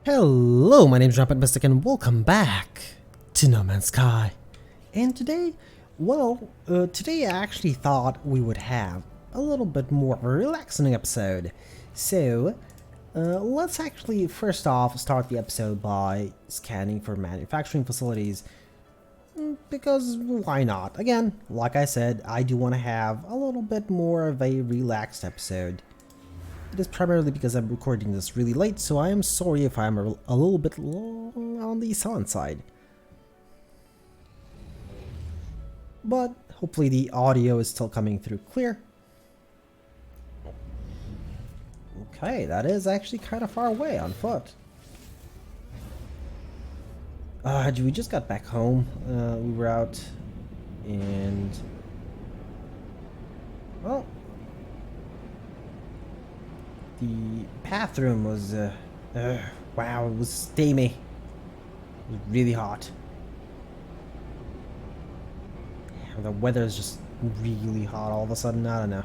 Hello, my name is Rampant Mystic and welcome back to No Man's Sky. And today, today I actually thought we would have a little bit more of a relaxing episode. So, let's actually first off start the episode by scanning for manufacturing facilities. Because why not? Again, like I said, I do want to have a little bit more of a relaxed episode. It is primarily because I'm recording this really late, so I am sorry if I'm a little bit long on the silent side. But hopefully the audio is still coming through clear. Okay, that is actually kind of far away on foot. We just got back home. We were out and... well... the bathroom was, wow, it was steamy. It was really hot. The weather is just really hot all of a sudden, I don't know.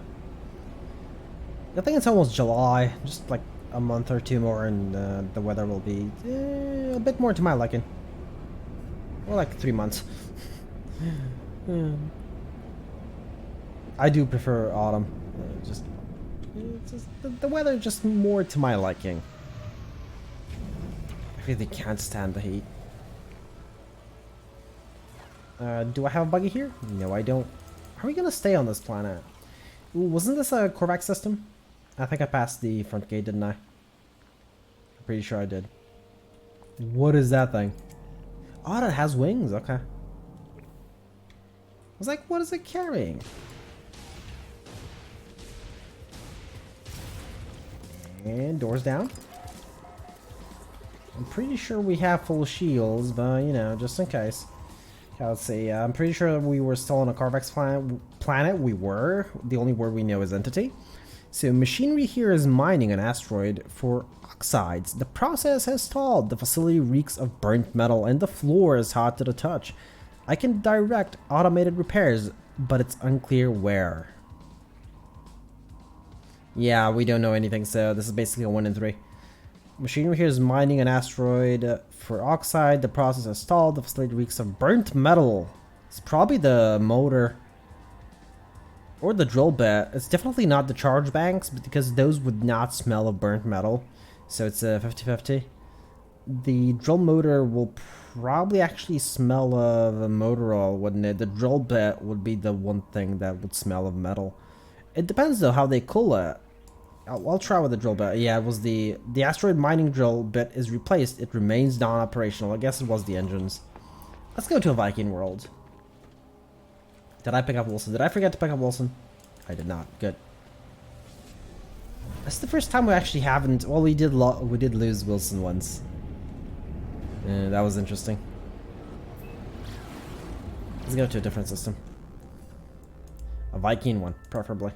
I think it's almost July, just like a month or two more and the weather will be a bit more to my liking. Or like 3 months. I do prefer autumn. It's just the weather just more to my liking. I really can't stand the heat. Do I have a buggy here? No, I don't. Are we gonna stay on this planet? Ooh, wasn't this a Korvax system? I think I passed the front gate, didn't I? I'm pretty sure I did. What is that thing? Oh, that has wings. Okay. I was like, what is it carrying? And doors down. I'm pretty sure we have full shields, but you know, just in case. Let's see. I'm pretty sure we were still on a Korvax planet. We were. The only word we know is entity. So machinery here is mining an asteroid for oxides. The process has stalled. The facility reeks of burnt metal, and the floor is hot to the touch. I can direct automated repairs, but it's unclear where. Yeah, we don't know anything, so this is basically a 1 in 3. Machinery here is mining an asteroid for oxide. The process has stalled. The facility reeks of burnt metal. It's probably the motor. Or the drill bit. It's definitely not the charge banks, because those would not smell of burnt metal. So it's a 50-50. The drill motor will probably actually smell of motor oil, wouldn't it? The drill bit would be the one thing that would smell of metal. It depends though how they cool it. I'll try with the drill bit. Yeah, it was the asteroid mining drill bit is replaced. It remains non-operational. I guess it was the engines. Let's go to a Viking world. Did I pick up Wilson? Did I forget to pick up Wilson? I did not. Good. That's the first time we actually haven't. Well, we did lose Wilson once. That was interesting. Let's go to a different system. A Viking one, preferably.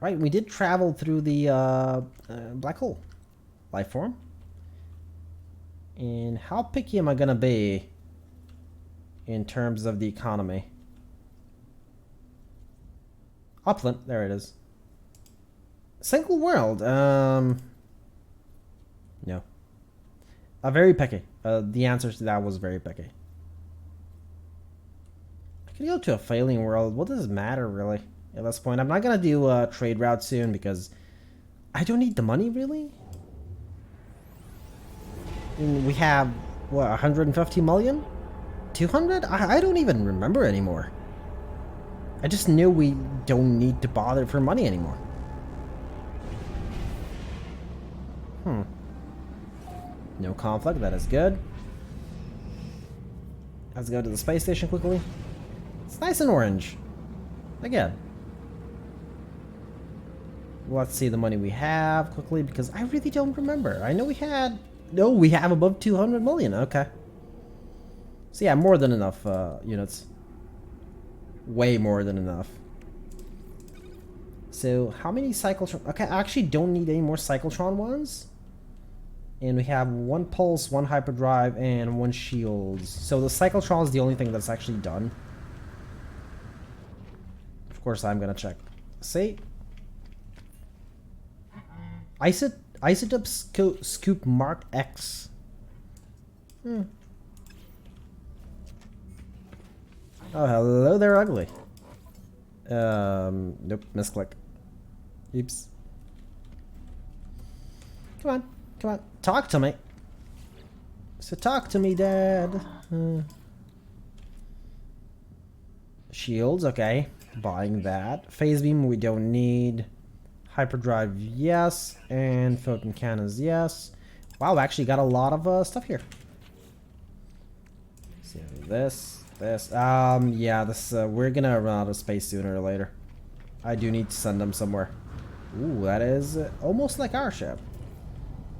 Right, we did travel through the black hole life form. And how picky am I gonna be in terms of the economy? Upland, there it is. Single world, no. Very picky. The answer to that was very picky. I could go to a failing world. What does it matter, really? At this point, I'm not gonna do a trade route soon because I don't need the money, really. And we have what, 150 million? 200? I don't even remember anymore. I just knew we don't need to bother for money anymore. No conflict, that is good. Let's go to the space station quickly. It's nice and orange. Again. Let's see the money we have quickly because I really don't remember. I know we had... No, we have above 200 million. Okay. So yeah, more than enough units. Way more than enough. So how many cyclotron... Okay, I actually don't need any more cyclotron ones. And we have 1 pulse, 1 hyperdrive, and 1 shields. So the cyclotron is the only thing that's actually done. Of course, I'm gonna check. See? ISIT Isotope Scoop Mark X. Oh, hello there, ugly. Nope, misclick. Oops. Come on, come on, talk to me. So talk to me, Dad. Shields, okay. Buying that. Phase beam, we don't need. Hyperdrive, yes. And photon cannons, yes. Wow, actually got a lot of stuff here. So this. Yeah, this, we're gonna run out of space sooner or later. I do need to send them somewhere. Ooh, that is almost like our ship.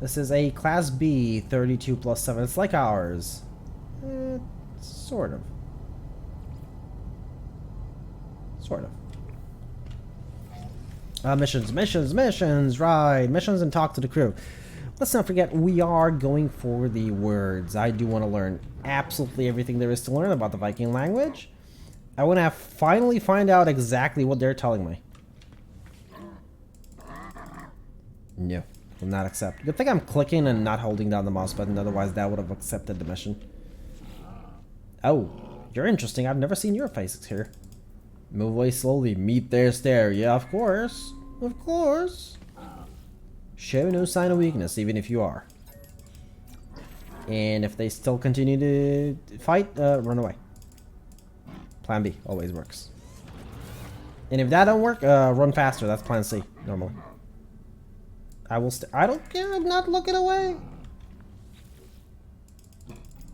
This is a Class B 32+7. It's like ours. Sort of. Sort of. Missions, right. Missions and talk to the crew. Let's not forget, we are going for the words. I do want to learn absolutely everything there is to learn about the Viking language. I want to finally find out exactly what they're telling me. No, will not accept. Good thing I'm clicking and not holding down the mouse button, otherwise that would have accepted the mission. Oh, you're interesting. I've never seen your face here. Move away slowly. Meet their stare. Yeah, of course. Of course. Show no sign of weakness, even if you are. And if they still continue to fight, run away. Plan B always works. And if that don't work, run faster. That's plan C, normally. I will I don't care. I'm not looking away.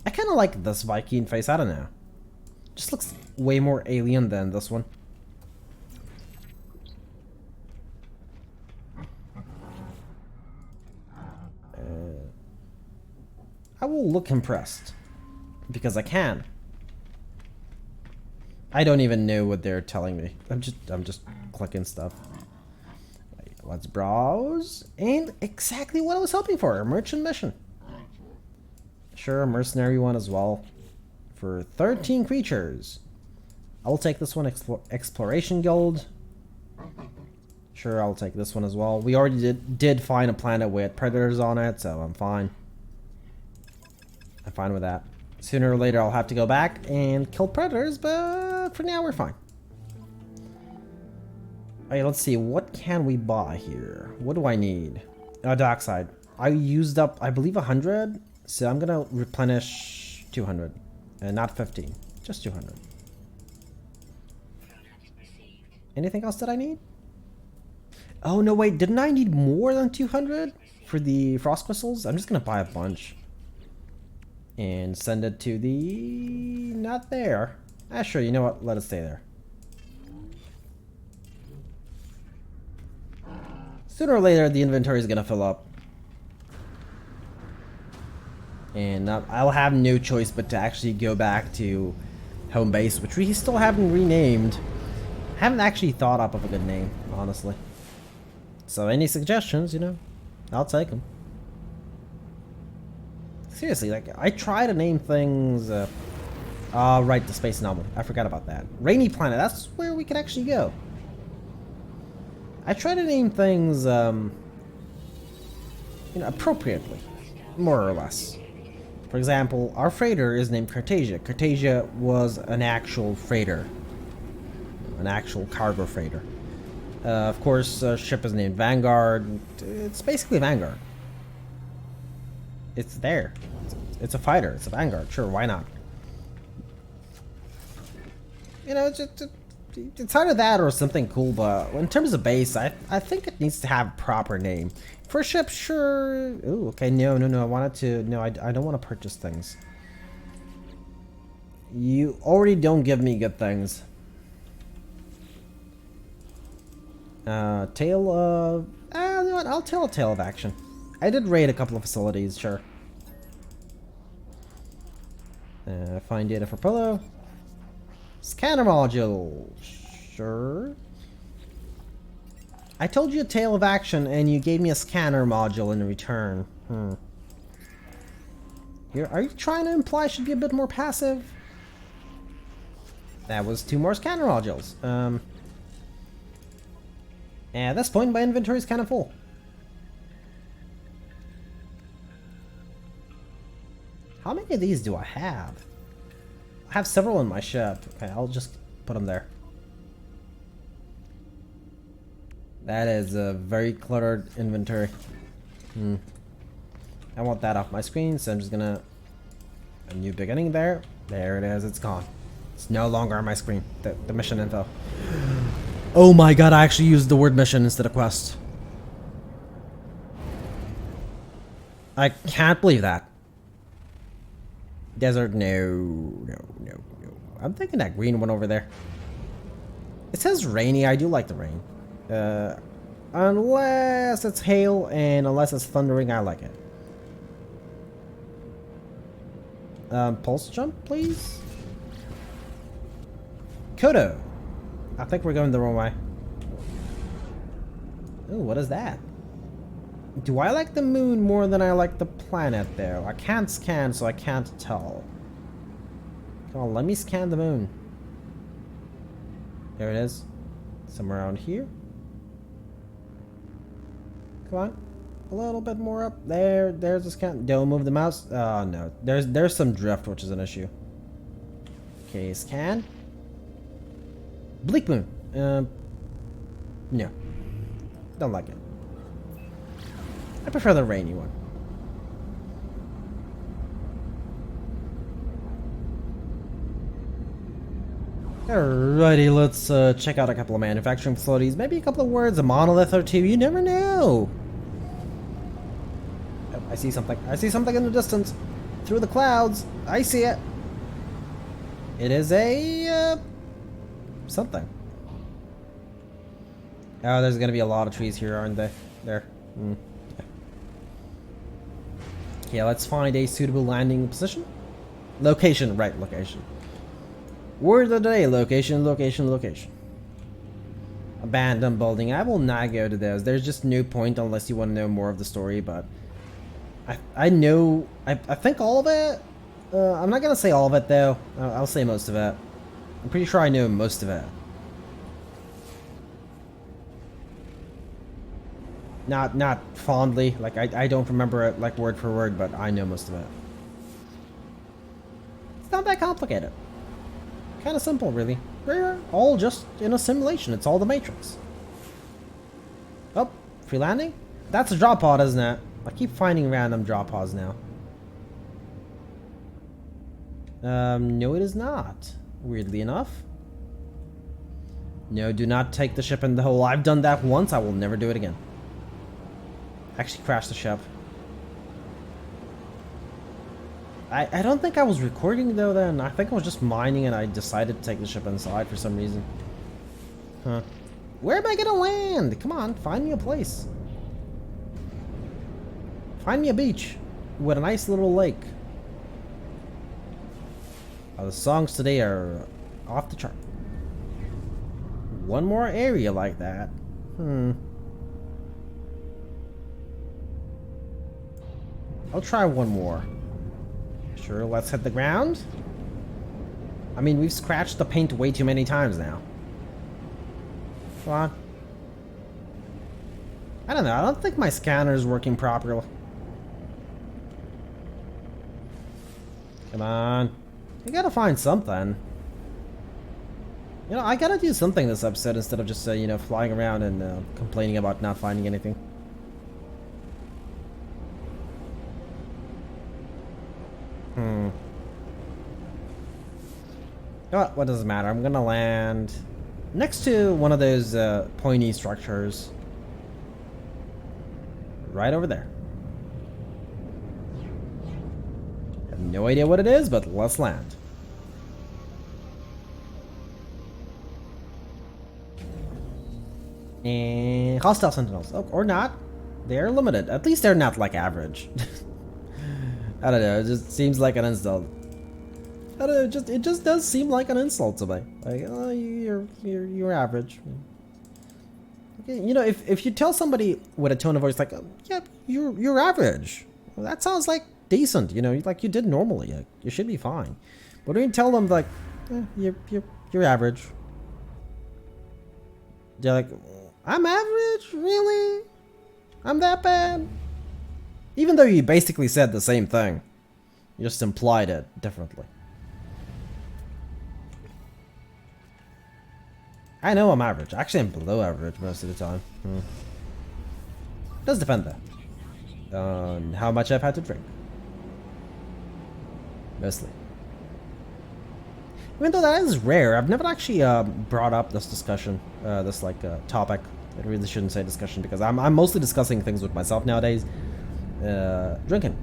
I kind of like this Viking face. I don't know. Just looks way more alien than this one. I will look impressed because I can. I don't even know what they're telling me. I'm just clicking stuff. Wait, let's browse. And exactly what I was hoping for, a merchant mission. Sure, a mercenary one as well. For 13 creatures. I'll take this one, Exploration Guild. Sure, I'll take this one as well. We already did find a planet with predators on it, so I'm fine. I'm fine with that. Sooner or later I'll have to go back and kill predators, but for now we're fine. Alright, let's see. What can we buy here? What do I need? Dockside. I used up, I believe, 100, so I'm gonna replenish 200. Not 15, just 200. Anything else that I need? Oh, no, wait, didn't I need more than 200 for the frost crystals? I'm just gonna buy a bunch. And send it to the... not there. Ah, sure, you know what? Let it stay there. Sooner or later, the inventory is gonna fill up. And I'll have no choice but to actually go back to home base, which we still haven't renamed. Haven't actually thought up of a good name, honestly. So any suggestions, you know, I'll take them. Seriously, like, I try to name things, right, the space anomaly. I forgot about that. Rainy Planet, that's where we can actually go. I try to name things, you know, appropriately, more or less. For example, our freighter is named Cartasia. Cartasia was an actual freighter. An actual cargo freighter. Of course, ship is named Vanguard. It's basically Vanguard. It's there. It's a fighter. It's a Vanguard. Sure, why not? You know, it's either that or something cool, but in terms of base, I think it needs to have a proper name. For a ship, sure. Ooh, okay, no. I wanted to... No, I don't want to purchase things. You already don't give me good things. Tale of... you know what? I'll tell a tale of action. I did raid a couple of facilities, sure. Find data for Polo. Scanner module. Sure. I told you a tale of action and you gave me a scanner module in return. Are you trying to imply I should be a bit more passive? That was 2 more scanner modules. At this point my inventory is kind of full. How many of these do I have? I have several in my ship. Okay, I'll just put them there. That is a very cluttered inventory. I want that off my screen, so I'm just gonna... A new beginning there. There it is, it's gone. It's no longer on my screen, the mission info. Oh my god, I actually used the word mission instead of quest. I can't believe that. Desert, no. I'm thinking that green one over there. It says rainy, I do like the rain. Unless it's hail and unless it's thundering, I like it. Pulse jump, please? Kodo. I think we're going the wrong way. Ooh, what is that? Do I like the moon more than I like the planet, though? I can't scan, so I can't tell. Come on, let me scan the moon. There it is. Somewhere around here. Come on. A little bit more up. There's the scan. Don't move the mouse. Oh, no. There's some drift, which is an issue. Okay, scan. Bleak moon. No. Don't like it. I prefer the rainy one. Alrighty, let's check out a couple of manufacturing facilities. Maybe a couple of words, a monolith or two. You never know. Oh, I see something. I see something in the distance. Through the clouds. I see it. It is a... something. Oh, there's gonna be a lot of trees here, aren't there? There. Yeah, let's find a suitable landing position. Location, right, location. Word of the day, location. Abandoned building. I will not go to those. There's just no point unless you want to know more of the story, but... I know... I think all of it? I'm not gonna say all of it, though. I'll say most of it. I'm pretty sure I know most of it. Not fondly, like I don't remember it like word for word, but I know most of it. It's not that complicated. Kind of simple, really. We're all just in a simulation. It's all the Matrix. Oh, free landing? That's a drop pod, isn't it? I keep finding random drop pods now. No it is not. Weirdly enough. No, do not take the ship in the hole. I've done that once, I will never do it again. Actually crashed the ship. I don't think I was recording though then. I think I was just mining and I decided to take the ship inside for some reason. Huh. Where am I gonna land? Come on, find me a place. Find me a beach with a nice little lake. Oh, the songs today are off the chart. One more area like that. I'll try one more. Sure, let's hit the ground. I mean, we've scratched the paint way too many times now. Come on. I don't know, I don't think my scanner is working properly. Come on. You gotta find something. You know, I gotta do something this episode instead of just, you know, flying around and complaining about not finding anything. Oh, what does it matter? I'm gonna land next to one of those pointy structures. Right over there. Have no idea what it is, but let's land. And hostile sentinels. Oh, or not. They're limited. At least they're not like average. I don't know, it just seems like an insult. I don't know, it just does seem like an insult to me. Like, oh, you're average. Okay, you know, if you tell somebody with a tone of voice like, oh, yeah, you're average, well, that sounds like decent. You know, like you did normally. Like, you should be fine. But when you tell them like, you're average, they're like, I'm average, really? I'm that bad? Even though you basically said the same thing. You just implied it differently. I know I'm average. Actually, I'm below average most of the time. Does depend though on how much I've had to drink. Mostly. Even though that is rare, I've never actually brought up this discussion, this topic. I really shouldn't say discussion because I'm mostly discussing things with myself nowadays. Drinking.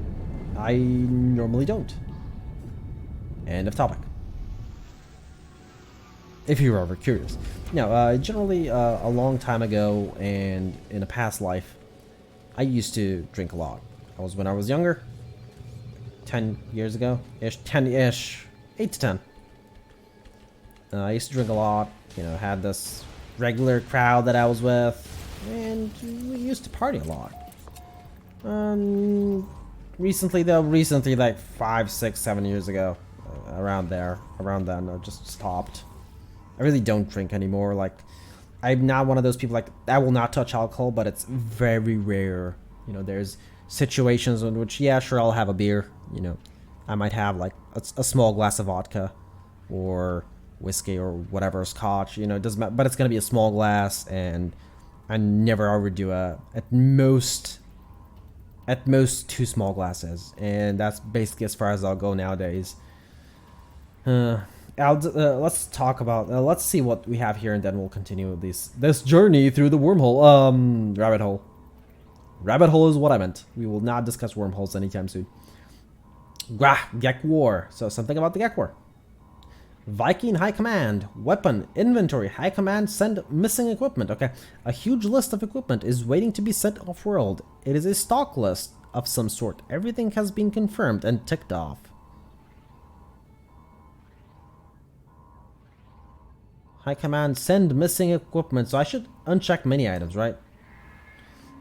I normally don't. End of topic. If you're ever curious. Now, generally, a long time ago and in a past life, I used to drink a lot. When I was younger, 10 years ago, 10-ish, 8 to 10. I used to drink a lot, had this regular crowd that I was with, and we used to party a lot. Recently like 5, 6, 7 years ago, around then, I just stopped. I really don't drink anymore. Like, I'm not one of those people, like, I will not touch alcohol, but it's very rare. There's situations in which, yeah, sure, I'll have a beer. I might have, like, a small glass of vodka or whiskey or whatever, scotch. It doesn't matter, but it's going to be a small glass, and I never overdo it. At most 2 small glasses, and that's basically as far as I'll go nowadays. Let's talk about. Let's see what we have here, and then we'll continue with this journey through the wormhole. Rabbit hole. Rabbit hole is what I meant. We will not discuss wormholes anytime soon. Gek War. So something about the Gek War. Viking High Command. Weapon. Inventory. High Command send missing equipment. Okay. A huge list of equipment is waiting to be sent off-world. It is a stock list of some sort. Everything has been confirmed and ticked off. High Command send missing equipment. So I should uncheck many items, right?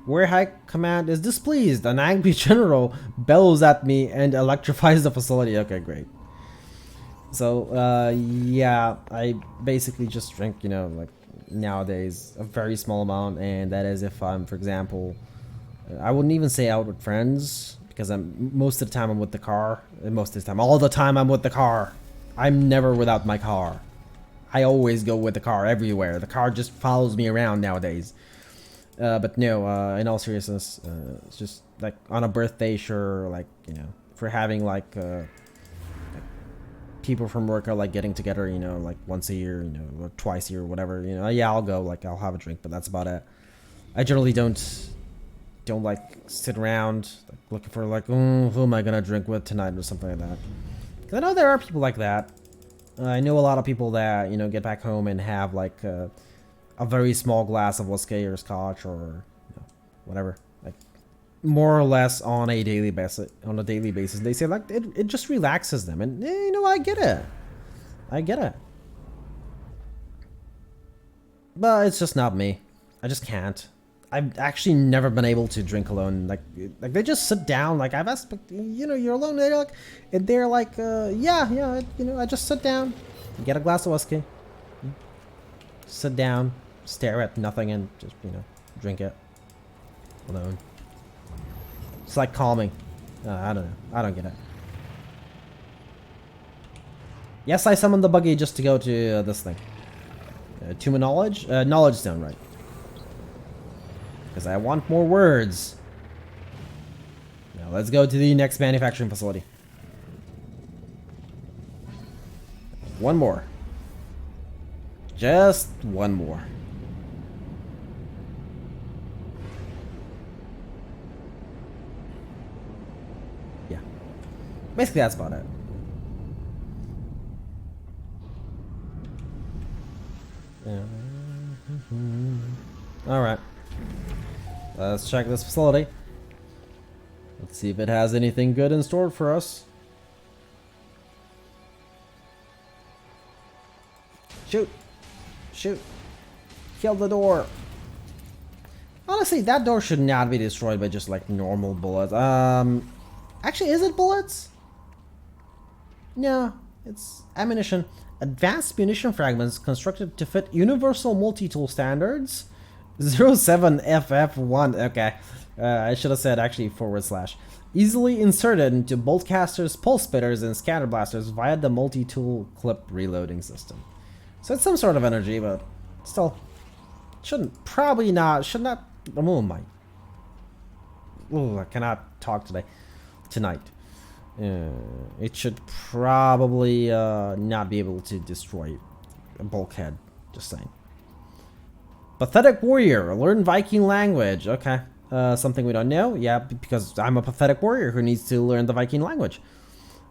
Where High Command is displeased, an angry general bellows at me and electrifies the facility. Okay, great. So, yeah, I basically just drink, like, nowadays, a very small amount, and that is if I'm, for example, I wouldn't even say out with friends, because most of the time I'm with the car. Most of the time, all the time I'm with the car. I'm never without my car. I always go with the car everywhere. The car just follows me around nowadays. But no, in all seriousness, it's just like on a birthday, sure, like, if we're having like people from work are like getting together, like once a year, or twice a year, or whatever, yeah, I'll go, like, I'll have a drink, but that's about it. I generally don't like sit around like looking for like, who am I gonna drink with tonight or something like that. 'Cause I know there are people like that. I know a lot of people that, get back home and have like a very small glass of whiskey or scotch or whatever, like more or less on a daily basis. They say like it just relaxes them, and I get it. But it's just not me. I just can't. I've actually never been able to drink alone. Like they just sit down. Like I've asked, you're alone. They're like, yeah. I just sit down, get a glass of whiskey, sit down, stare at nothing, and just drink it alone. It's like calming. I don't know. I don't get it. Yes, I summoned the buggy just to go to this thing. Tomb of Knowledge? Knowledge Stone, right. Because I want more words. Now let's go to the next manufacturing facility. One more. Just one more. Yeah. Basically, that's about it. Alright. Let's check this facility. Let's see if it has anything good in store for us. Shoot. Shoot. Kill the door. Honestly, that door should not be destroyed by just like normal bullets. Actually, is it bullets? No, it's ammunition. Advanced munition fragments constructed to fit universal multi-tool standards. 07FF1. Okay. I should have said actually /. easily inserted into boltcasters, pulse spitters, and scatter blasters via the multi-tool clip reloading system. So it's some sort of energy, but still, should not. Oh my. Oh, I cannot talk tonight. It should probably not be able to destroy a bulkhead. Just saying. Pathetic warrior. Learn Viking language. Okay. Something we don't know. Yeah, because I'm a pathetic warrior who needs to learn the Viking language.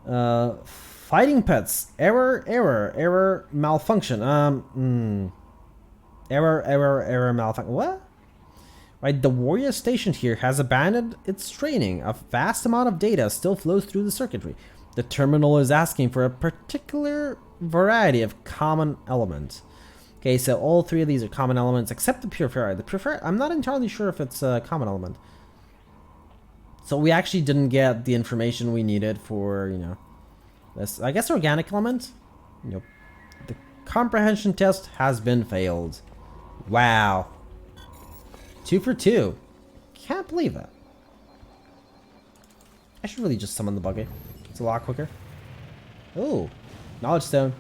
Fighting pets. Error, malfunction. Error, malfunction. What? Right, the warrior stationed here has abandoned its training. A vast amount of data still flows through the circuitry. The terminal is asking for a particular variety of common elements. Okay, so all three of these are common elements except the pure ferrite. The pure ferrite, I'm not entirely sure if it's a common element. So we actually didn't get the information we needed for, you know, this. I guess organic element? Nope. The comprehension test has been failed. Wow. 2 for 2. Can't believe that. I should really just summon the buggy. It's a lot quicker. Oh, knowledge stone.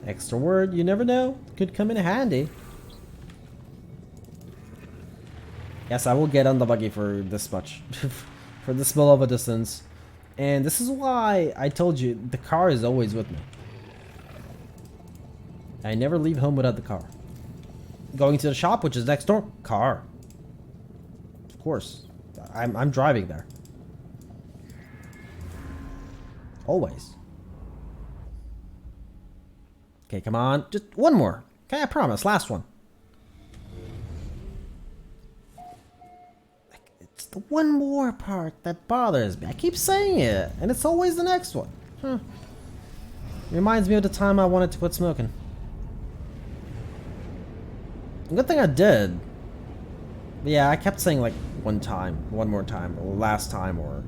Extra word, you never know. Could come in handy. Yes, I will get on the buggy for this much. For this small of a distance. And this is why I told you the car is always with me. I never leave home without the car. Going to the shop, which is next door, car. Of course. I'm driving there. Always. Okay, come on. Just one more. Okay, I promise. Last one. It's the one more part that bothers me. I keep saying it, and it's always the next one. Huh. Reminds me of the time I wanted to quit smoking. Good thing I did. But yeah, I kept saying like one more time, or last time, or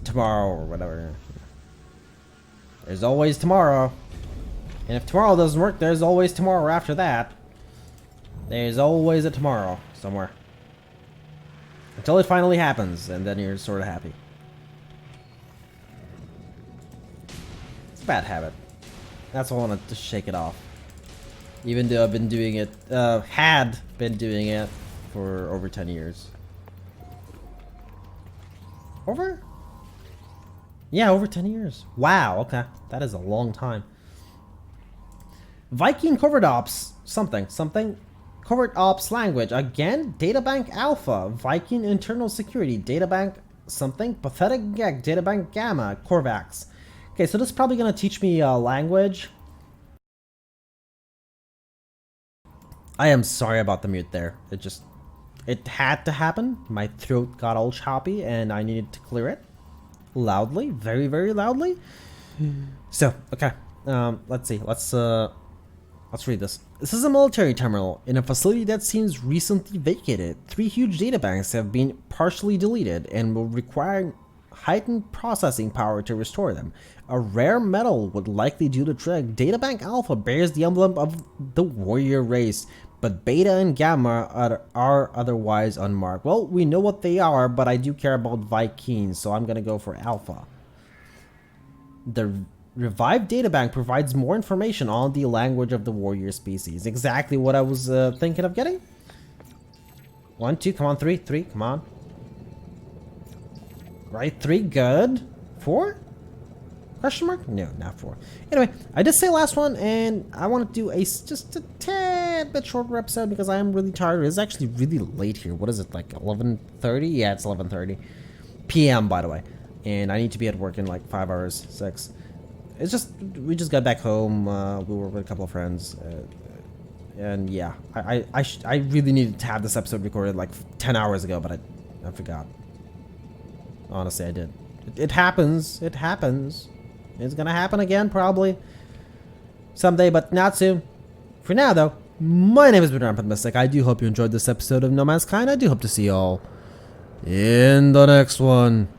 tomorrow, or whatever. There's always tomorrow. And if tomorrow doesn't work, there's always tomorrow after that. There's always a tomorrow somewhere. Until it finally happens, and then you're sort of happy. It's a bad habit. That's why I wanted to shake it off. Even though I've been doing it, had been doing it for over 10 years. Over? Yeah, over 10 years. Wow, okay. That is a long time. Viking Covert Ops, something. Covert Ops language. Again, Databank Alpha. Viking Internal Security. Databank something. Pathetic Gek. Databank Gamma. Corvax. Okay, so this is probably going to teach me language. I am sorry about the mute there. It had to happen. My throat got all choppy and I needed to clear it. Loudly. Very, very loudly. So, okay. Let's see. Let's read this. This is a military terminal in a facility that seems recently vacated. 3 huge databanks have been partially deleted and will require heightened processing power to restore them. A rare metal would likely do the trick. Databank Alpha bears the emblem of the warrior race, but Beta and Gamma are otherwise unmarked. Well, we know what they are, but I do care about Vikings, so I'm gonna go for Alpha. The revived databank provides more information on the language of the warrior species. Exactly what I was thinking of getting. 1, 2, come on, 3, come on. Right, 3, good. 4? Question mark? No, not 4. Anyway, I did say last one, and I want to do just a tad bit shorter episode because I am really tired. It's actually really late here. What is it, like 11:30? Yeah, it's 11:30 p.m. by the way, and I need to be at work in like 5 hours, 6. It's just we just got back home. We were with a couple of friends, and yeah, I really needed to have this episode recorded like 10 hours ago, but I forgot. Honestly, I did. It happens. It happens. It's gonna happen again, probably. Someday, but not soon. For now, though, my name is Rampant Mystic. I do hope you enjoyed this episode of No Man's Sky. I do hope to see you all in the next one.